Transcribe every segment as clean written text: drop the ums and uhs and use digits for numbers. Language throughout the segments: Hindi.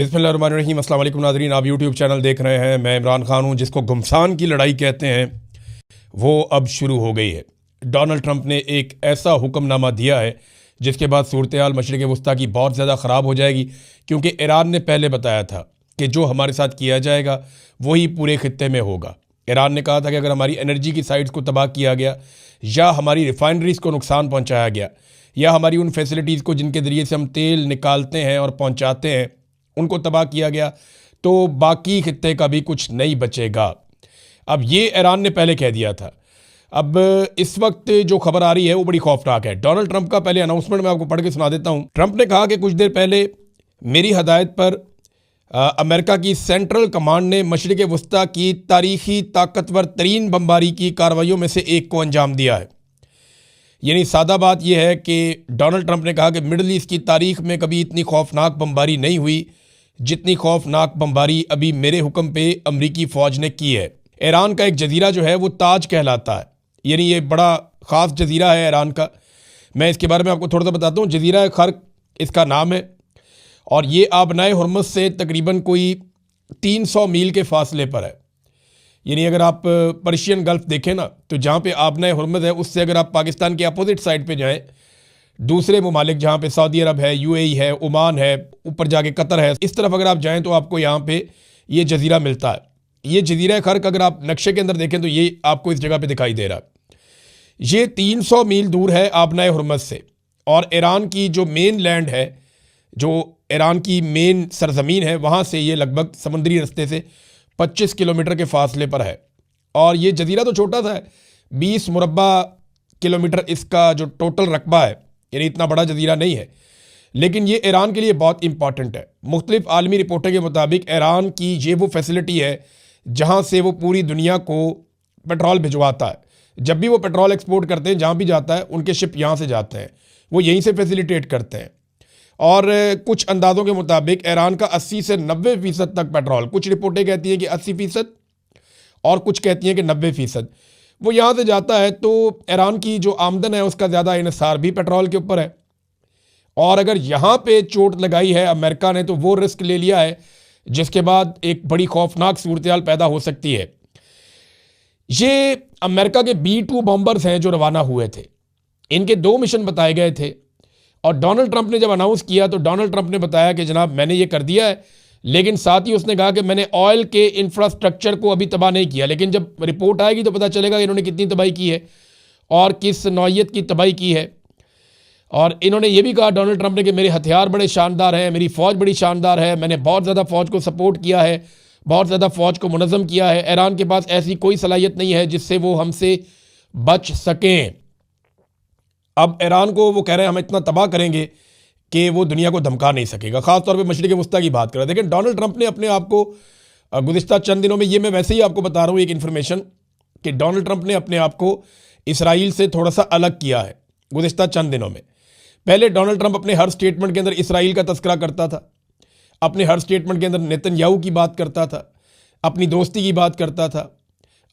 बिस्मिल्लाहिर्रहमानिर्रहीम। अस्सलाम वालेकुम नाज़रीन, आप यूट्यूब चैनल देख रहे हैं। मैं इमरान खान हूँ। जिसको घुमसान की लड़ाई कहते हैं वो अब शुरू हो गई है। डोनाल्ड ट्रंप ने एक ऐसा हुक्मनामा दिया है जिसके बाद सूरत हाल मशरिक़ वस्ता की बहुत ज़्यादा ख़राब हो जाएगी, क्योंकि ईरान ने पहले बताया था कि जो हमारे साथ किया जाएगा वही पूरे खित्ते में होगा। ईरान ने कहा था कि अगर हमारी एनर्जी की साइट्स को तबाह किया गया, या हमारी रिफाइनरीज़ को नुकसान पहुँचाया गया, या हमारी उन फैसिलिटीज़ को जिनके ज़रिए से हम तेल निकालते हैं और पहुँचाते हैं उनको तबाह किया गया, तो बाकी खित्ते का भी कुछ नहीं बचेगा। अब ये ईरान ने पहले कह दिया था। अब इस वक्त जो खबर आ रही है वो बड़ी खौफनाक है। डोनाल्ड ट्रंप का पहले अनाउंसमेंट मैं आपको पढ़ के सुना देता हूँ। ट्रंप ने कहा कि कुछ देर पहले मेरी हदायत पर अमेरिका की सेंट्रल कमांड ने मशरिक़ वस्ता की तारीखी ताकतवर तरीन बमबारी की कार्रवाइयों में से एक को अंजाम दिया है। यानी सादा बात यह है कि डोनाल्ड ट्रंप ने कहा कि मिडल ईस्ट की तारीख में कभी इतनी खौफनाक बमबारी नहीं हुई जितनी खौफनाक बमबारी अभी मेरे हुक्म पे अमरीकी फ़ौज ने की है। ईरान का एक जजीरा जो है वो ताज कहलाता है, यानी ये बड़ा ख़ास जजीरा है ईरान का। मैं इसके बारे में आपको थोड़ा सा बताता हूँ। जजीरा खर्क इसका नाम है, और ये आबनाए हुर्मुज़ से तकरीबन कोई 300 मील के फासले पर है। यानी अगर आप पर्शियन गल्फ़ देखें ना, तो जहाँ पे आबनाए हुर्मुज़ है उससे अगर आप पाकिस्तान के अपोजिट साइड पे जाएँ, दूसरे ममालिक जहाँ पे सऊदी अरब है, यूएई है, ओमान है, ऊपर जाके कतर है, इस तरफ अगर आप जाएँ तो आपको यहाँ पे ये जजीरा मिलता है। ये जजीरा खर्क अगर आप नक्शे के अंदर देखें तो ये आपको इस जगह पे दिखाई दे रहा है। ये 300 मील दूर है आबनाए हुर्मुज़ से, और ईरान की जो मेन लैंड है, जो ईरान की मेन सरजमीन है, वहाँ से ये लगभग समुद्री रास्ते से 25 किलोमीटर के फासले पर है। और ये जजीरा तो छोटा सा है, 20 मुरब्बा किलोमीटर इसका जो टोटल रकबा है, यानी इतना बड़ा जजीरा नहीं है, लेकिन ये ईरान के लिए बहुत इंपॉर्टेंट है। मुख्तलिफ आलमी रिपोर्टों के मुताबिक ईरान की ये वो फैसिलिटी है जहाँ से वो पूरी दुनिया को पेट्रोल भिजवाता है। जब भी वो पेट्रोल एक्सपोर्ट करते हैं, जहाँ भी जाता है उनके शिप यहाँ से जाते हैं, वो यहीं से फैसिलिटेट करते हैं। और कुछ अंदाज़ों के मुताबिक ईरान का 80 से 90% तक पेट्रोल, कुछ रिपोर्टें कहती हैं कि 80% और कुछ कहती हैं कि 90%, वो यहाँ से जाता है। तो ईरान की जो आमदन है उसका ज़्यादा इन्हिसार भी पेट्रोल के ऊपर है। और अगर यहाँ पे चोट लगाई है अमेरिका ने, तो वो रिस्क ले लिया है, जिसके बाद एक बड़ी खौफनाक सूरत हाल पैदा हो सकती है। ये अमेरिका के B-2 बॉम्बर्स हैं जो रवाना हुए थे। इनके 2 मिशन बताए गए थे, और डोनाल्ड ट्रंप ने जब अनाउंस किया तो डोनाल्ड ट्रंप ने बताया कि जनाब मैंने ये कर दिया है, लेकिन साथ ही उसने कहा कि मैंने ऑयल के इंफ्रास्ट्रक्चर को अभी तबाह नहीं किया। लेकिन जब रिपोर्ट आएगी तो पता चलेगा इन्होंने कितनी तबाही की है और किस नौइयत की तबाही की है। और इन्होंने ये भी कहा डोनाल्ड ट्रंप ने कि मेरे हथियार बड़े शानदार हैं, मेरी फ़ौज बड़ी शानदार है, मैंने बहुत ज़्यादा फ़ौज को सपोर्ट किया है, बहुत ज़्यादा फ़ौज को मुनज़्ज़म किया है। ईरान के पास ऐसी कोई सलाहियत नहीं है जिससे वो हमसे बच सकें। अब ईरान को वो कह रहे हैं हम इतना तबाह करेंगे कि वो दुनिया को धमका नहीं सकेगा, ख़ासतौर पर मशरिक़ वस्ता की बात कर रहे हैं। लेकिन डोनाल्ड ट्रंप ने अपने आप को गुज़िश्ता चंद दिनों में, ये मैं वैसे ही आपको बता रहा हूँ एक इन्फॉर्मेशन, कि डोनाल्ड ट्रंप ने अपने आप को इसराइल से थोड़ा सा अलग किया है गुज़िश्ता चंद दिनों में। पहले डोनाल्ड ट्रंप अपने हर स्टेटमेंट के अंदर इसराइल का तस्करा करता था, अपने हर स्टेटमेंट के अंदर नेतन्याहू की बात करता था, अपनी दोस्ती की बात करता था,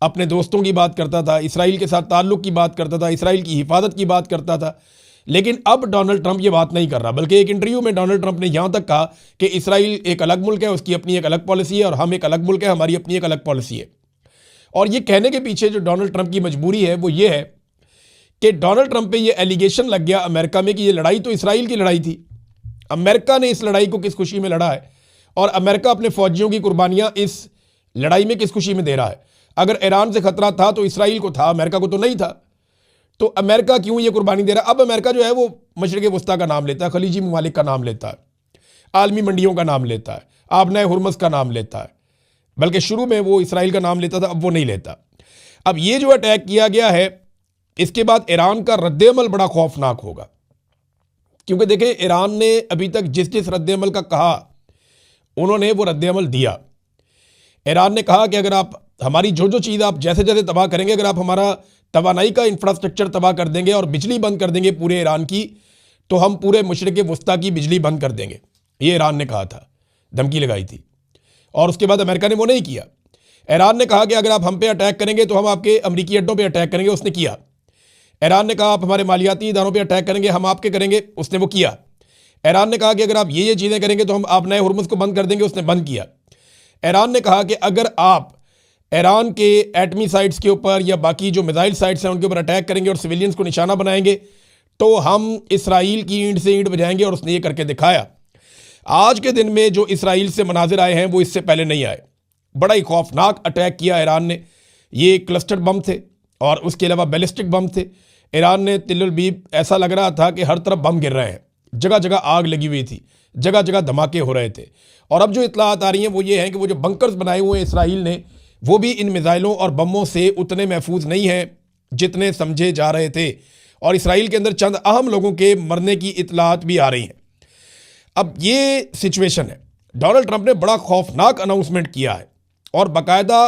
अपने दोस्तों की बात करता था, इसराइल के साथ ताल्लुक़ की बात करता था, इसराइल की हिफाजत की बात करता था। लेकिन अब डोनाल्ड ट्रंप ये बात नहीं कर रहा, बल्कि एक इंटरव्यू में डोनाल्ड ट्रंप ने यहाँ तक कहा कि इसराइल एक अलग मुल्क है, उसकी अपनी एक अलग पॉलिसी है, और हम एक अलग मुल्क है, हमारी अपनी एक अलग पॉलिसी है। और ये कहने के पीछे जो डोनाल्ड ट्रंप की मजबूरी है वो ये है कि डोनाल्ड ट्रंप पे ये एलिगेशन लग गया अमेरिका में कि ये लड़ाई तो इसराइल की लड़ाई थी, अमेरिका ने इस लड़ाई को किस खुशी में लड़ा है, और अमेरिका अपने फौजियों की कुर्बानियाँ इस लड़ाई में किस खुशी में दे रहा है। अगर ईरान से खतरा था तो इसराइल को था, अमेरिका को तो नहीं था, तो अमेरिका क्यों ये कुर्बानी दे रहा है। अब अमेरिका जो है वो मशरिक़ वस्ता का नाम लेता है, खलीजी ममालिक का नाम लेता है, आलमी मंडियों का नाम लेता है, आबनाए हुर्मुज़ का नाम लेता है, बल्कि शुरू में वो इसराइल का नाम लेता था, अब वो नहीं लेता। अब ये जो अटैक किया गया है, इसके बाद ईरान का रद्द-ए-अमल बड़ा खौफनाक होगा, क्योंकि देखें ईरान ने अभी तक जिस जिस रद्द-ए-अमल का कहा उन्होंने वो रद्द-ए-अमल दिया। ईरान ने कहा कि अगर आप हमारी जो जो चीज़ आप जैसे जैसे तबाह करेंगे, अगर आप हमारा तवानाई का इंफ्रास्ट्रक्चर तबाह कर देंगे और बिजली बंद कर देंगे पूरे ईरान की, तो हम पूरे मशरिक़ वस्ता की बिजली बंद कर देंगे। ये ईरान ने कहा था, धमकी लगाई थी, और उसके बाद अमेरिका ने वो नहीं किया। ईरान ने कहा कि अगर आप हम पे अटैक करेंगे तो हम आपके अमरीकी अड्डों पे अटैक करेंगे, उसने किया। ईरान ने कहा आप हमारे मालियाती इदारों पे अटैक करेंगे, हम आपके करेंगे, उसने वो किया। ईरान ने कहा कि अगर आप ये चीज़ें करेंगे तो हम आप नए हुर्मुज़ को बंद कर देंगे, उसने बंद किया। ईरान ने कहा कि अगर आप ईरान के एटमी साइट्स के ऊपर या बाकी जो मिसाइल साइट्स हैं उनके ऊपर अटैक करेंगे और सिविलियंस को निशाना बनाएंगे तो हम इसराइल की ईंट से ईंट बजाएंगे, और उसने ये करके दिखाया। आज के दिन में जो इसराइल से मनाजिर आए हैं वो इससे पहले नहीं आए। बड़ा ही खौफनाक अटैक किया ईरान ने। ये क्लस्टर बम थे और उसके अलावा बैलिस्टिक बम थे। ईरान ने तिल अबीब ऐसा लग रहा था कि हर तरफ बम गिर रहे हैं, जगह जगह आग लगी हुई थी, जगह जगह धमाके हो रहे थे। और अब जो इत्तलात आ रही हैं वो ये हैं कि वो जो बंकर्स बनाए हुए हैं इसराइल ने, वो भी इन मिसाइलों और बमों से उतने महफूज नहीं हैं जितने समझे जा रहे थे, और इसराइल के अंदर चंद अहम लोगों के मरने की इत्तलात भी आ रही हैं। अब ये सिचुएशन है। डोनाल्ड ट्रंप ने बड़ा खौफनाक अनाउंसमेंट किया है और बाकायदा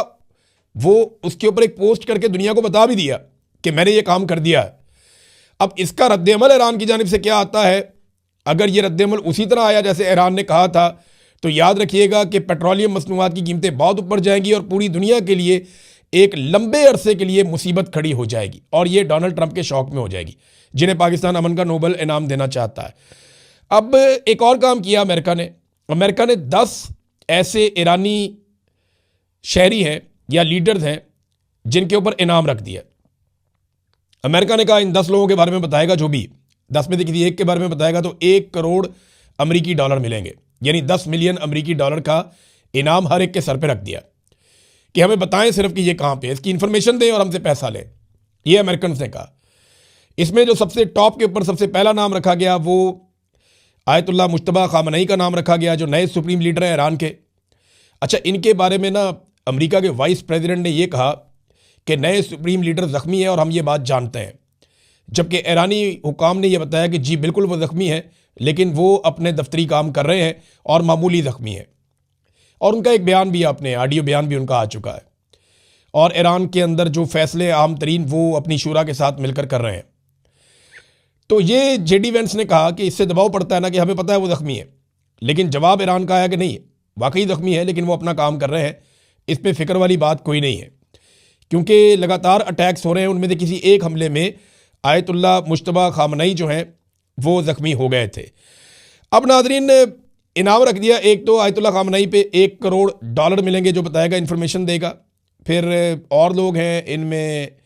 वो उसके ऊपर एक पोस्ट करके दुनिया को बता भी दिया कि मैंने ये काम कर दिया है। अब इसका रद्द-ए-अमल ईरान की जानिब से क्या आता है? अगर ये रद्द-ए-अमल उसी तरह आया जैसे ईरान ने कहा था तो याद रखिएगा कि पेट्रोलियम मसनूआत की कीमतें बहुत ऊपर जाएंगी और पूरी दुनिया के लिए एक लंबे अरसे के लिए मुसीबत खड़ी हो जाएगी, और ये डोनाल्ड ट्रंप के शौक में हो जाएगी जिन्हें पाकिस्तान अमन का नोबल इनाम देना चाहता है। अब एक और काम किया अमेरिका ने 10 ऐसे ईरानी शहरी हैं या लीडर्स हैं जिनके ऊपर इनाम रख दिया। अमेरिका ने कहा इन 10 लोगों के बारे में बताएगा, जो भी 10 में से किसी एक के बारे में बताएगा तो 1 करोड़ अमेरिकी डॉलर मिलेंगे, यानी 10 मिलियन अमेरिकी डॉलर का इनाम हर एक के सर पे रख दिया कि हमें बताएं सिर्फ कि ये कहाँ पे है, इसकी इंफॉर्मेशन दें और हमसे पैसा लें। ये अमेरिकन ने कहा। इसमें जो सबसे टॉप के ऊपर सबसे पहला नाम रखा गया वो आयतुल्लाह मुज्तबा खामनई का नाम रखा गया, जो नए सुप्रीम लीडर हैं ईरान के। अच्छा, इनके बारे में ना अमेरिका के वाइस प्रेसिडेंट ने यह कहा कि नए सुप्रीम लीडर ज़ख्मी है और हम ये बात जानते हैं, जबकि ईरानी हुकाम ने यह बताया कि जी बिल्कुल वो ज़ख्मी है, लेकिन वो अपने दफ्तरी काम कर रहे हैं और मामूली ज़ख्मी है। और उनका एक बयान भी आपने ऑडियो बयान भी उनका आ चुका है, और ईरान के अंदर जो फैसले आम तरीन वो अपनी शूरा के साथ मिलकर कर रहे हैं। तो ये जेडी वेंस ने कहा कि इससे दबाव पड़ता है ना कि हमें पता है वो ज़ख्मी है, लेकिन जवाब ईरान का आया कि नहीं वाकई ज़ख्मी है लेकिन वो अपना काम कर रहे हैं, इस पर फिक्र वाली बात कोई नहीं है, क्योंकि लगातार अटैक्स हो रहे हैं। उनमें से किसी एक हमले में आयतुल्लाह मुज्तबा खामनई जो हैं वो ज़ख्मी हो गए थे। अब नाजरीन इनाम रख दिया, एक तो आयतुल्लाह खामनई पे 1 करोड़ डॉलर मिलेंगे, जो बताएगा इन्फॉर्मेशन देगा। फिर और लोग हैं इनमें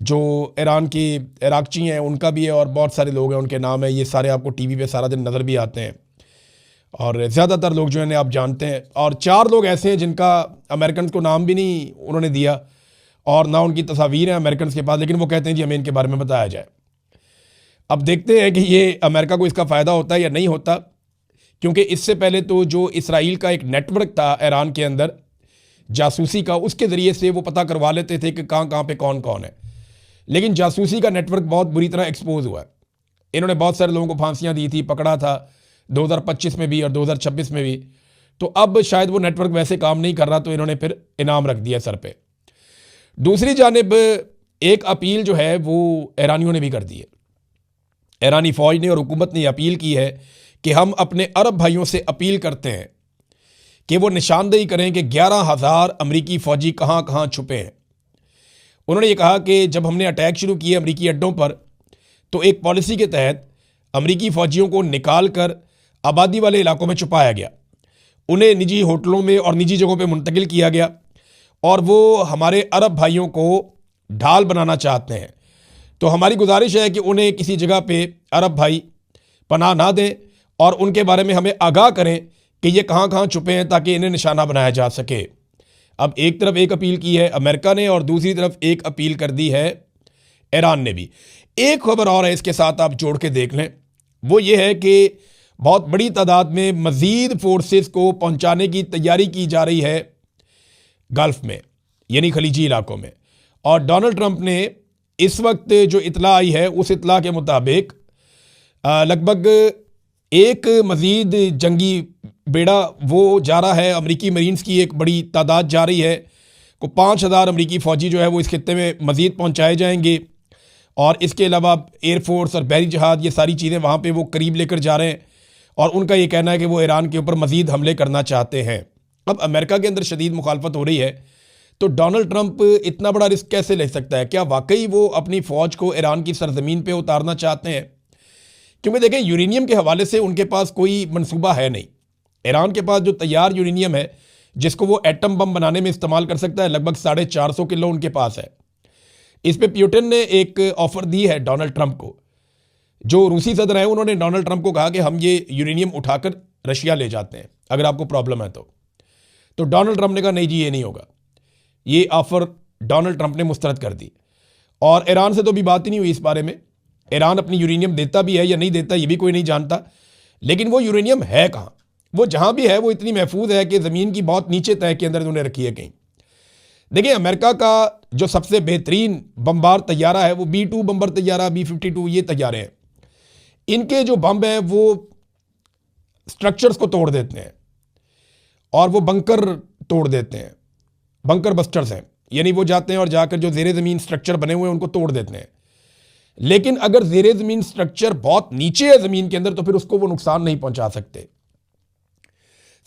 जो ईरान की इराकची हैं उनका भी है, और बहुत सारे लोग हैं उनके नाम है, ये सारे आपको टीवी पे सारा दिन नज़र भी आते हैं, और ज़्यादातर लोग जो हैं आप जानते हैं। और 4 लोग ऐसे हैं जिनका अमेरिकन को नाम भी नहीं उन्होंने दिया और ना उनकी तस्वीर हैं अमेरिकन के पास, लेकिन वो कहते हैं जी हमें इनके बारे में बताया जाए। अब देखते हैं कि ये अमेरिका को इसका फ़ायदा होता है या नहीं होता, क्योंकि इससे पहले तो जो इसराइल का एक नेटवर्क था ईरान के अंदर जासूसी का, उसके ज़रिए से वो पता करवा लेते थे कि कहाँ कहाँ पे कौन कौन है, लेकिन जासूसी का नेटवर्क बहुत बुरी तरह एक्सपोज हुआ है। इन्होंने बहुत सारे लोगों को फांसियाँ दी थी, पकड़ा था 2025 में भी और 2026 में भी। तो अब शायद वो नेटवर्क वैसे काम नहीं कर रहा, तो इन्होंने फिर इनाम रख दिया सर पे। दूसरी जानिब एक अपील जो है वो ईरानियों ने भी कर दी है। ईरानी फ़ौज ने और हुकूमत ने अपील की है कि हम अपने अरब भाइयों से अपील करते हैं कि वो निशानदेही करें कि 11,000 अमरीकी फ़ौजी कहाँ कहाँ छुपे हैं। उन्होंने ये कहा कि जब हमने अटैक शुरू किए अमरीकी अड्डों पर, तो एक पॉलिसी के तहत अमरीकी फ़ौजियों को निकाल कर आबादी वाले इलाकों में छुपाया गया, उन्हें निजी होटलों में और निजी जगहों पर मुंतकिल किया गया, और वो हमारे अरब भाइयों को ढाल बनाना चाहते हैं। तो हमारी गुजारिश है कि उन्हें किसी जगह पे अरब भाई पनाह ना दें और उनके बारे में हमें आगाह करें कि ये कहाँ कहाँ छुपे हैं, ताकि इन्हें निशाना बनाया जा सके। अब एक तरफ एक अपील की है अमेरिका ने और दूसरी तरफ एक अपील कर दी है ईरान ने भी। एक खबर और है इसके साथ आप जोड़ के देख लें, वो ये है कि बहुत बड़ी तादाद में मज़ीद फोर्सेस को पहुँचाने की तैयारी की जा रही है गल्फ़ में, यानी खलीजी इलाकों में। और डोनाल्ड ट्रंप ने इस वक्त जो इतला आई है उस इतला के मुताबिक लगभग एक मज़ीद जंगी बेड़ा वो जा रहा है, अमरीकी मरीन्स की एक बड़ी तादाद जा रही है, को 5,000 अमरीकी फ़ौजी जो है वो इस खित्ते में मज़ीद पहुँचाए जाएंगे। और इसके अलावा एयरफोर्स और बहरी जहाज़, ये सारी चीज़ें वहाँ पे वो करीब लेकर जा रहे हैं, और उनका ये कहना है कि वो ईरान के ऊपर मज़ीद हमले करना चाहते हैं। अब अमेरिका के अंदर शदीद मुखालफत हो रही है, तो डोनाल्ड ट्रंप इतना बड़ा रिस्क कैसे ले सकता है? क्या वाकई वो अपनी फ़ौज को ईरान की सरजमीन पे उतारना चाहते हैं? क्योंकि देखें यूरेनियम के हवाले से उनके पास कोई मंसूबा है नहीं। ईरान के पास जो तैयार यूरेनियम है जिसको वो एटम बम बनाने में इस्तेमाल कर सकता है, लगभग 450 किलो उनके पास है। इस पे पुतिन ने एक ऑफर दी है डोनाल्ड ट्रंप को। जो रूसी सदर है उन्होंने डोनाल्ड ट्रंप को कहा कि हम ये यूरेनियम उठाकर रशिया ले जाते हैं अगर आपको प्रॉब्लम है तो डोनाल्ड ट्रंप ने कहा नहीं जी ये नहीं होगा। ये ऑफर डोनाल्ड ट्रंप ने मुस्तरद कर दी और ईरान से तो अभी बात ही नहीं हुई इस बारे में। ईरान अपनी यूरेनियम देता भी है या नहीं देता ये भी कोई नहीं जानता, लेकिन वो यूरेनियम है कहाँ, वो जहाँ भी है वो इतनी महफूज है कि ज़मीन की बहुत नीचे तह के अंदर उन्होंने रखी है कहीं। देखिए अमेरिका का जो सबसे बेहतरीन बमबार तैयारा है वो B-2 बम्बर तैयारा, B-52 ये तैयारे हैं। इनके जो बम हैं वो स्ट्रक्चर्स को तोड़ देते हैं और वो बंकर तोड़ देते हैं, बंकर बस्टर्स हैं, यानी वो जाते हैं और जाकर जो ज़ेरे ज़मीन स्ट्रक्चर बने हुए हैं उनको तोड़ देते हैं। लेकिन अगर ज़ेरे ज़मीन स्ट्रक्चर बहुत नीचे है ज़मीन के अंदर तो फिर उसको वो नुकसान नहीं पहुंचा सकते।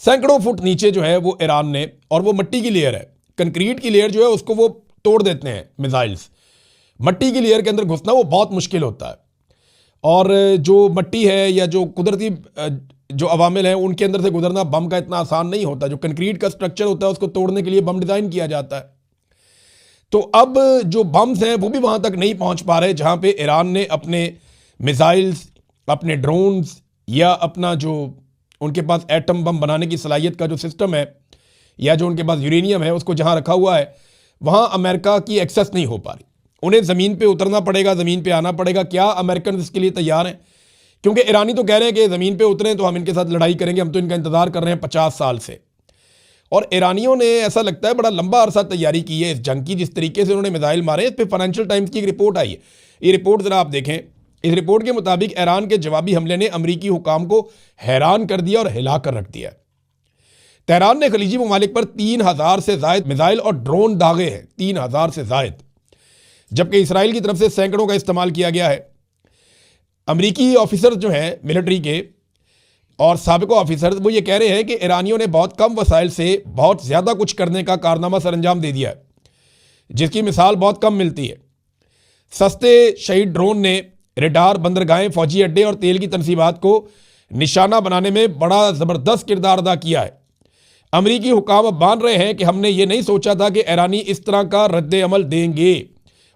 सैकड़ों फुट नीचे जो है वो ईरान ने, और वो मिट्टी की लेयर है, कंक्रीट की लेयर जो है उसको वो तोड़ देते हैं मिसाइल्स। मिट्टी की लेयर के अंदर घुसना वो बहुत मुश्किल होता है और जो मिट्टी है या जो कुदरती जो अवामिल हैं उनके अंदर से गुजरना बम का इतना आसान नहीं होता। जो कंक्रीट का स्ट्रक्चर होता है उसको तोड़ने के लिए बम डिज़ाइन किया जाता है। तो अब जो बम्स हैं वो भी वहाँ तक नहीं पहुँच पा रहे जहाँ पे ईरान ने अपने मिसाइल्स, अपने ड्रोन्स या अपना जो उनके पास एटम बम बनाने की सलाहियत का जो सिस्टम है या जो उनके पास यूरेनियम है उसको जहाँ रखा हुआ है वहाँ अमेरिका की एक्सेस नहीं हो पा रही। उन्हें ज़मीन पे उतरना पड़ेगा, ज़मीन पे आना पड़ेगा। क्या अमेरिकन इसके लिए तैयार हैं? क्योंकि ईरानी तो कह रहे हैं कि ज़मीन पे उतरें तो हम इनके साथ लड़ाई करेंगे, हम तो इनका इंतज़ार कर रहे हैं 50 साल से। और ईरानियों ने ऐसा लगता है बड़ा लंबा अरसा तैयारी की है इस जंग की, जिस तरीके से उन्होंने मिसाइल मारे। इस पर फाइनेंशियल टाइम्स की एक रिपोर्ट आई है, ये रिपोर्ट ज़रा आप देखें। इस रिपोर्ट के मुताबिक ईरान के जवाबी हमले ने अमरीकी हुकाम को हैरान कर दिया और हिला कर रख दिया। तेहरान ने खलीजी ममालिक पर 3000 से ज़ायद मिसाइल और ड्रोन दागे हैं, 3000 से ज़ायद, जबकि इसराइल की तरफ से सैकड़ों का इस्तेमाल किया गया है। अमरीकी ऑफिसर जो हैं मिलिट्री के और साबिक़ ऑफिसर वो ये कह रहे हैं कि ईरानियों ने बहुत कम वसाइल से बहुत ज़्यादा कुछ करने का कारनामा सरअंजाम दे दिया है, जिसकी मिसाल बहुत कम मिलती है। सस्ते शहीद ड्रोन ने रेडार, बंदरगाहें, फौजी अड्डे और तेल की तनसीबात को निशाना बनाने में बड़ा ज़बरदस्त किरदार अदा किया है। अमरीकी हुकाम अब मान रहे हैं कि हमने ये नहीं सोचा था कि ईरानी इस तरह का रद्द अमल देंगे।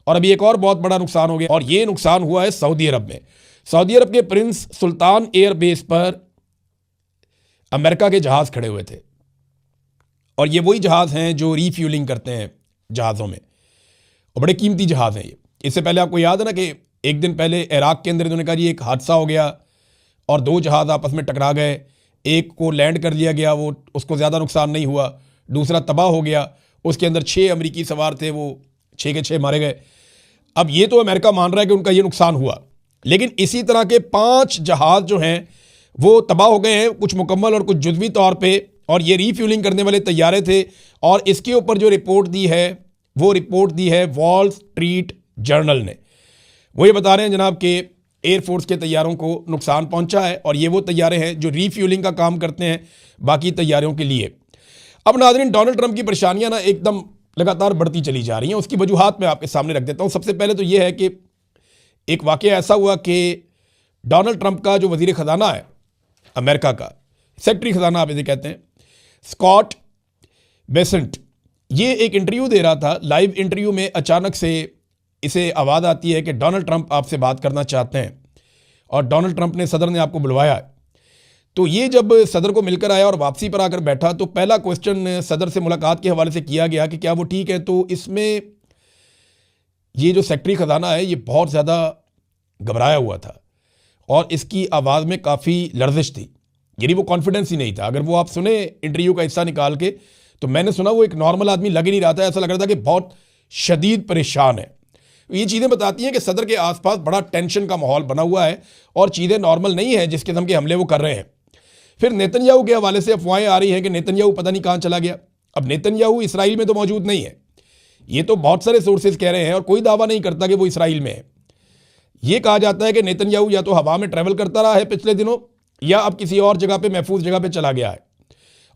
और अभी एक और बहुत बड़ा नुकसान हो गया, और ये नुकसान हुआ है सऊदी अरब में। सऊदी अरब के प्रिंस सुल्तान एयरबेस पर अमेरिका के जहाज़ खड़े हुए थे, और ये वही जहाज़ हैं जो रीफ्यूलिंग करते हैं जहाज़ों में, और बड़े कीमती जहाज़ हैं ये। इससे पहले आपको याद है ना कि एक दिन पहले इराक के अंदर इन्होंने कहा जी एक हादसा हो गया और 2 जहाज़ आपस में टकरा गए, एक को लैंड कर दिया गया, वो उसको ज़्यादा नुकसान नहीं हुआ, दूसरा तबाह हो गया, उसके अंदर 6 अमरीकी सवार थे, वो 6 के 6 मारे गए। अब ये तो अमेरिका मान रहा है कि उनका ये नुकसान हुआ, लेकिन इसी तरह के 5 जहाज़ जो हैं वो तबाह हो गए हैं, कुछ मुकम्मल और कुछ जुज़वी तौर पे, और ये रीफ्यूलिंग करने वाले तैयारे थे। और इसके ऊपर जो रिपोर्ट दी है वो रिपोर्ट दी है वॉल स्ट्रीट जर्नल ने। वो ये बता रहे हैं जनाब कि एयरफोर्स के तैयारों को नुकसान पहुंचा है, और ये वो तैयारे हैं जो रीफ्यूलिंग का काम करते हैं बाकी तैयारों के लिए। अब नाज़रीन, डोनाल्ड ट्रंप की परेशानियां ना एकदम लगातार बढ़ती चली जा रही हैं। उसकी वजूहात मैं आपके सामने रख देता हूं। सबसे पहले तो ये है कि एक वाक़या ऐसा हुआ कि डोनाल्ड ट्रंप का जो वज़ीर ख़जाना है अमेरिका का, सेक्रेटरी ख़जाना आप इसे कहते हैं, स्कॉट बेसेंट, ये एक इंटरव्यू दे रहा था। लाइव इंटरव्यू में अचानक से इसे आवाज़ आती है कि डोनाल्ड ट्रंप आपसे बात करना चाहते हैं, और डोनाल्ड ट्रंप ने, सदर ने आपको बुलवाया है। तो ये जब सदर को मिलकर आया और वापसी पर आकर बैठा तो पहला क्वेश्चन सदर से मुलाकात के हवाले से किया गया कि क्या वो ठीक है। तो इसमें ये जो सेक्रेटरी ख़जाना है ये बहुत ज़्यादा घबराया हुआ था और इसकी आवाज़ में काफ़ी लर्जिश थी, यानी वो कॉन्फिडेंस ही नहीं था। अगर वो आप सुने इंटरव्यू का हिस्सा निकाल के तो मैंने सुना वो एक नॉर्मल आदमी लग ही नहीं रहा था, ऐसा लग रहा था कि बहुत शदीद परेशान है। ये चीज़ें बताती हैं कि सदर के आसपास बड़ा टेंशन का माहौल बना हुआ है और चीज़ें नॉर्मल नहीं है जिस किस्म के हमले वो कर रहे हैं। फिर नेतन्याहू के हवाले से अफवाहें आ रही हैं कि नेतन्याहू पता नहीं कहाँ चला गया। अब नेतन्याहू इसराइल में तो मौजूद नहीं है, ये तो बहुत सारे सोर्सेज कह रहे हैं और कोई दावा नहीं करता कि वो इसराइल में है। ये कहा जाता है कि नेतन्याहू या तो हवा में ट्रैवल करता रहा है पिछले दिनों, या अब किसी और जगह पे, महफूज जगह पे चला गया है।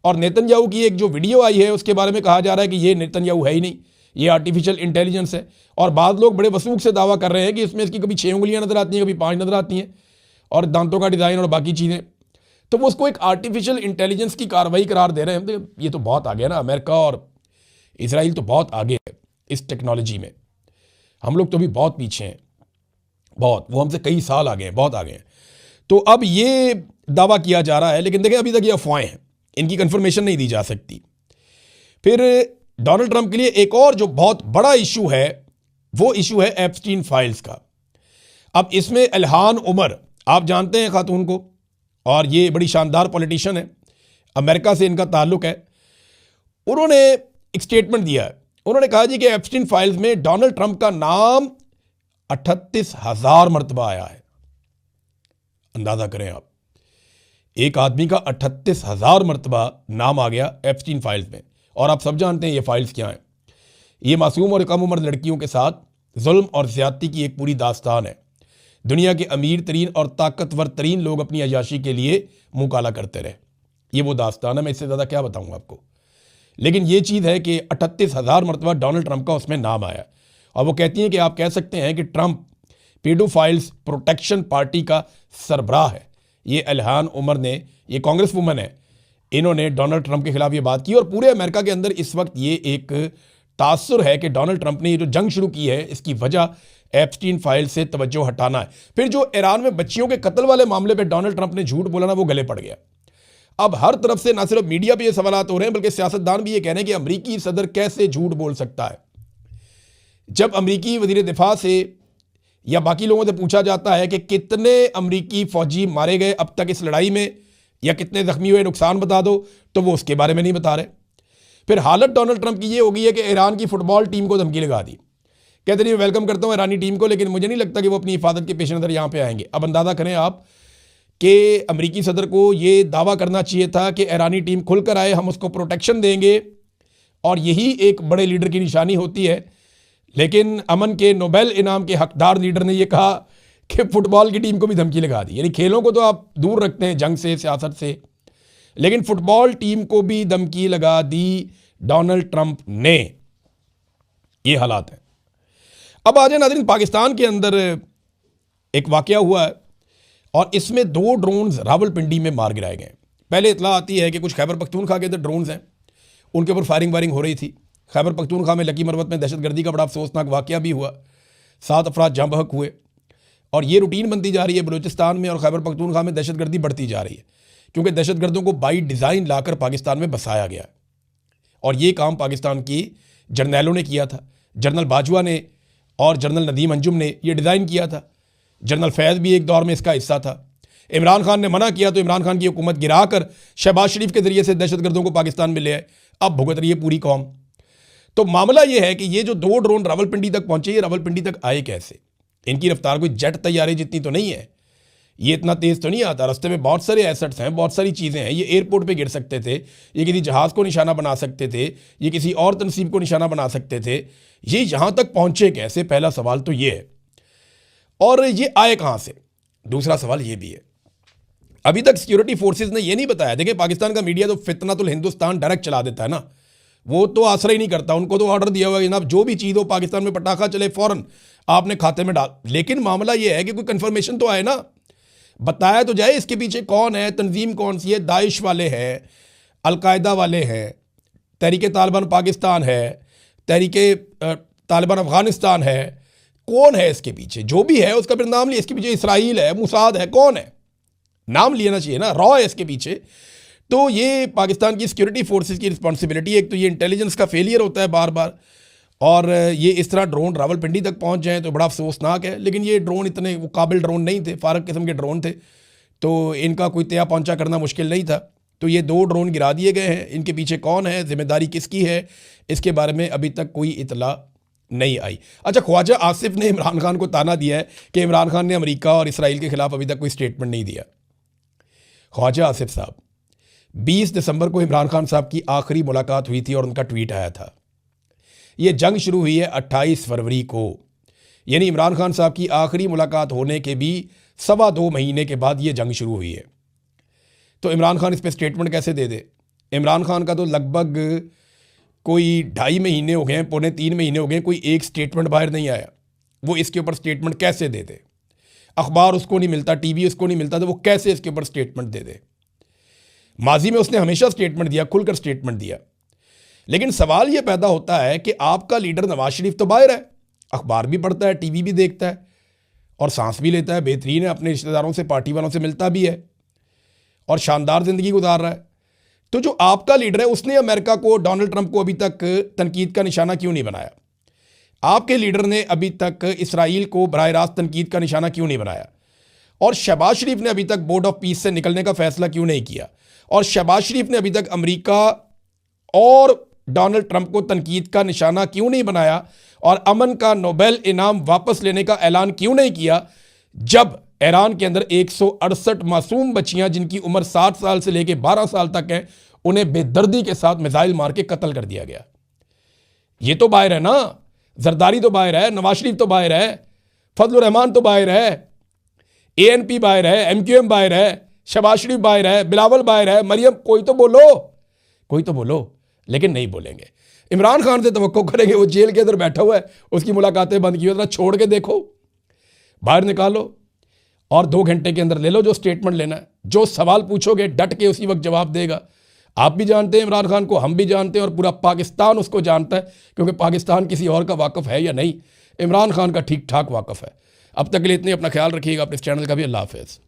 और नेतन्याहू की एक जो वीडियो आई है उसके बारे में कहा जा रहा है कि ये नेतन्याहू है ही नहीं, ये आर्टिफिशियल इंटेलिजेंस है। और बाद लोग बड़े वसूख से दावा कर रहे हैं कि इसमें इसकी कभी 6 उंगलियां नजर आती हैं, कभी 5 नजर आती हैं। और दांतों का डिज़ाइन और बाकी चीज़ें, तो वो उसको एक आर्टिफिशियल इंटेलिजेंस की कार्रवाई करार दे रहे हैं। तो ये तो बहुत आगे है ना, अमेरिका और इसराइल तो बहुत आगे है इस टेक्नोलॉजी में, हम लोग तो भी बहुत पीछे हैं, बहुत, वो हमसे कई साल आगे हैं, बहुत आगे हैं। तो अब ये दावा किया जा रहा है, लेकिन देखें अभी तक ये अफवाहें हैं, इनकी कंफर्मेशन नहीं दी जा सकती। फिर डोनाल्ड ट्रंप के लिए एक और जो बहुत बड़ा इशू है, वो इशू है एप्स्टीन फाइल्स का। अब इसमें इल्हान उमर, आप जानते हैं खातून को, और ये बड़ी शानदार पॉलिटिशियन है, अमेरिका से इनका ताल्लुक है। उन्होंने एक स्टेटमेंट दिया है, उन्होंने कहा जी कि एप्स्टीन फाइल्स में डोनाल्ड ट्रंप का नाम 38,000 मरतबा आया है। अंदाजा करें आप, एक आदमी का 38,000 मरतबा नाम आ गया एप्स्टीन फाइल्स में। और आप सब जानते हैं ये फाइल्स क्या हैं। ये मासूम और कम उम्र लड़कियों के साथ जुल्म और ज्यादती की एक पूरी दास्तान है। दुनिया के अमीर तरीन और ताकतवर तरीन लोग अपनी अयाशी के लिए मुंह काला करते रहे, ये वो दास्तान है। मैं इससे ज़्यादा क्या बताऊँ आपको, लेकिन ये चीज़ है कि 38,000 मरतबा डोनाल्ड ट्रंप का उसमें नाम आया। और वो कहती हैं कि आप कह सकते हैं कि ट्रंप पेडोफाइल्स प्रोटेक्शन पार्टी का सरबराह है। ये इल्हान उमर ने, ये कांग्रेस वुमन है, इन्होंने डोनाल्ड ट्रंप के खिलाफ ये बात की। और पूरे अमेरिका के अंदर इस वक्त ये एक तासुर है कि डोनाल्ड ट्रंप ने ये जो जंग शुरू की है, इसकी वजह एप्स्टीन फाइल से तवज्जो हटाना है। फिर जो ईरान में बच्चियों के कत्ल वाले मामले पे डोनाल्ड ट्रंप ने झूठ बोला ना, वो गले पड़ गया। अब हर तरफ से ना सिर्फ मीडिया पे ये सवालात हो रहे हैं, बल्कि सियासतदान भी ये कह रहे हैं कि अमरीकी सदर कैसे झूठ बोल सकता है। जब अमरीकी वजीर दिफा से या बाकी लोगों से पूछा जाता है कि कितने अमरीकी फौजी मारे गए अब तक इस लड़ाई में, या कितने जख्मी हुए, नुकसान बता दो, तो वो उसके बारे में नहीं बता रहे। फिर हालत डोनाल्ड ट्रंप की ये हो गई है कि ईरान की फुटबॉल टीम को धमकी लगा दी, कहते नहीं वेलकम करता हूँ ईरानी टीम को, लेकिन मुझे नहीं लगता कि वो अपनी हिफाजत के पेश नज़र यहाँ पे आएंगे। अब अंदाज़ा करें आप कि अमरीकी सदर को ये दावा करना चाहिए था कि ईरानी टीम खुलकर आए, हम उसको प्रोटेक्शन देंगे, और यही एक बड़े लीडर की निशानी होती है। लेकिन अमन के नोबेल इनाम के हकदार लीडर ने यह कहा कि फुटबॉल की टीम को भी धमकी लगा दी। यानी खेलों को तो आप दूर रखते हैं जंग से, सियासत से, लेकिन फुटबॉल टीम को भी धमकी लगा दी डोनाल्ड ट्रंप ने। ये हालात हैं। अब आ जाए नाज़रीन, पाकिस्तान के अंदर एक वाकया हुआ है और इसमें 2 ड्रोन्स रावलपिंडी में मार गिराए गए। पहले इतला आती है कि कुछ खैबर पख्तूनख्वा के अंदर ड्रोन्स हैं, उनके ऊपर फायरिंग वायरिंग हो रही थी। खैबर पख्तूनख्वा में लकी मरवत में दहशतगर्दी का बड़ा अफसोसनाक वाकया भी हुआ, 7 अफराद जाँ बहक हुए। और ये रूटीन बनती जा रही है बलूचिस्तान में, और खैबर पख्तूनख्वा में दहशतगर्दी बढ़ती जा रही है, क्योंकि दहशतगर्दों को बाई डिज़ाइन लाकर पाकिस्तान में बसाया गया। और ये काम पाकिस्तान की जर्नैलों ने किया था, जनरल बाजवा ने और जनरल नदीम अंजुम ने ये डिज़ाइन किया था। जनरल फैज़ भी एक दौर में इसका हिस्सा था। इमरान खान ने मना किया तो इमरान खान की हुकूमत गिराकर शहबाज शरीफ के ज़रिए से दहशतगर्दों को पाकिस्तान में ले आए, अब भुगत रही है पूरी कौम। तो मामला ये है कि ये जो 2 ड्रोन रावलपिंडी तक पहुंचे, ये रावलपिंडी तक आए कैसे? इनकी रफ्तार कोई जेट तैयारे जितनी तो नहीं है, ये इतना तेज़ तो नहीं आता। रास्ते में बहुत सारे एसेट्स हैं, बहुत सारी चीज़ें हैं। ये एयरपोर्ट पे गिर सकते थे, ये किसी जहाज़ को निशाना बना सकते थे, ये किसी और तनसीब को निशाना बना सकते थे। ये यहाँ तक पहुँचे कैसे? पहला सवाल तो ये है। और ये आए कहाँ से? दूसरा सवाल ये भी है, अभी तक सिक्योरिटी फोर्सेज ने ये नहीं बताया। देखिए, पाकिस्तान का मीडिया तो फितनतुल हिंदुस्तान डायरेक्ट चला देता है ना, वो तो आसरा ही नहीं करता। उनको तो ऑर्डर दिया हुआ है जनाब, जो भी चीज़ हो पाकिस्तान में पटाखा चले फ़ौरन आपने खाते में डाल। लेकिन मामला ये है कि कोई कंफर्मेशन तो आए ना, बताया तो जाए इसके पीछे कौन है, तंजीम कौन सी है। दाइश वाले हैं, अलकायदा वाले हैं, तहरीक तालिबान पाकिस्तान है, तहरीक तालिबान अफगानिस्तान है, कौन है इसके पीछे? जो भी है उसका फिर नाम लिया। इसके पीछे इसराइल है, मुसाद है, कौन है? नाम लेना चाहिए ना। रॉ है इसके पीछे। तो ये पाकिस्तान की सिक्योरिटी फोर्सेस की रिस्पॉन्सिबिलिटी है। एक तो ये इंटेलिजेंस का फेलियर होता है बार बार, और ये इस तरह ड्रोन रावलपिंडी तक पहुंच जाएं तो बड़ा अफसोसनाक है। लेकिन ये ड्रोन इतने वो काबिल ड्रोन नहीं थे, फारक किस्म के ड्रोन थे, तो इनका कोई तया पहुंचा करना मुश्किल नहीं था। तो ये 2 ड्रोन गिरा दिए गए हैं। इनके पीछे कौन है, जिम्मेदारी किसकी है, इसके बारे में अभी तक कोई इतला नहीं आई। अच्छा, ख्वाजा आसिफ ने इमरान खान को ताना दिया है कि इमरान खान ने अमेरिका और इसराइल के खिलाफ अभी तक कोई स्टेटमेंट नहीं दिया। ख्वाजा आसिफ साहब, 20 दिसंबर को इमरान खान साहब की आखिरी मुलाकात हुई थी और उनका ट्वीट आया था। ये जंग शुरू हुई है 28 फरवरी को, यानी इमरान खान साहब की आखिरी मुलाकात होने के भी 2.25 महीने के बाद ये जंग शुरू हुई है। तो इमरान खान इस पर स्टेटमेंट कैसे दे दे? इमरान खान का तो लगभग कोई 2.5 महीने हो गए, 2.25 3 महीने हो गए, कोई एक स्टेटमेंट बाहर नहीं आया। वो इसके ऊपर स्टेटमेंट कैसे दे दे? अखबार उसको नहीं मिलता, टीवी उसको नहीं मिलता, तो वो कैसे इसके ऊपर स्टेटमेंट दे दे। माजी में उसने हमेशा स्टेटमेंट दिया, खुलकर स्टेटमेंट दिया। लेकिन सवाल यह पैदा होता है कि आपका लीडर नवाज शरीफ तो बाहर है, अखबार भी पढ़ता है, टीवी भी देखता है और सांस भी लेता है, बेहतरीन है, अपने रिश्तेदारों से, पार्टी वालों से मिलता भी है और शानदार ज़िंदगी गुजार रहा है। तो जो आपका लीडर है उसने अमेरिका को, डोनाल्ड ट्रंप को अभी तक तनकीद का निशाना क्यों नहीं बनाया? आपके लीडर ने अभी तक इसराइल को बराह रास्त तनकीद का निशाना क्यों नहीं बनाया? और शहबाज शरीफ ने अभी तक बोर्ड ऑफ पीस से निकलने का फैसला क्यों नहीं किया? और शहबाज शरीफ ने अभी तक अमेरिका और डोनाल्ड ट्रंप को तनकीद का निशाना क्यों नहीं बनाया और अमन का नोबेल इनाम वापस लेने का ऐलान क्यों नहीं किया, जब ईरान के अंदर 168 मासूम बच्चियां जिनकी उम्र 7 साल से लेकर 12 साल तक है, उन्हें बेदर्दी के साथ मिसाइल मार के कत्ल कर दिया गया। ये तो बाहर है ना, जरदारी तो बाहर है, नवाज शरीफ तो बाहर है, फजलुर रहमान तो बाहर है, ANP बाहर है, MQM बाहर है, शहबाज शरीफ बाहर है, बिलावल बाहर है, मरियम, कोई तो बोलो, कोई तो बोलो। लेकिन नहीं बोलेंगे। इमरान खान से तवक्को करेंगे, वो जेल के अंदर बैठा हुआ है, उसकी मुलाकातें बंद की हुई, छोड़ के देखो, बाहर निकालो और 2 घंटे के अंदर ले लो जो स्टेटमेंट लेना है। जो सवाल पूछोगे डट के उसी वक्त जवाब देगा। आप भी जानते हैं इमरान खान को, हम भी जानते हैं और पूरा पाकिस्तान उसको जानता है, क्योंकि पाकिस्तान किसी और का वाकफ़ है या नहीं, इमरान खान का ठीक ठाक वाकफ़ है। अब तक के लिए इतने, अपना ख्याल रखिएगा, अपने इस चैनल का भी। अल्लाह हाफ़िज़।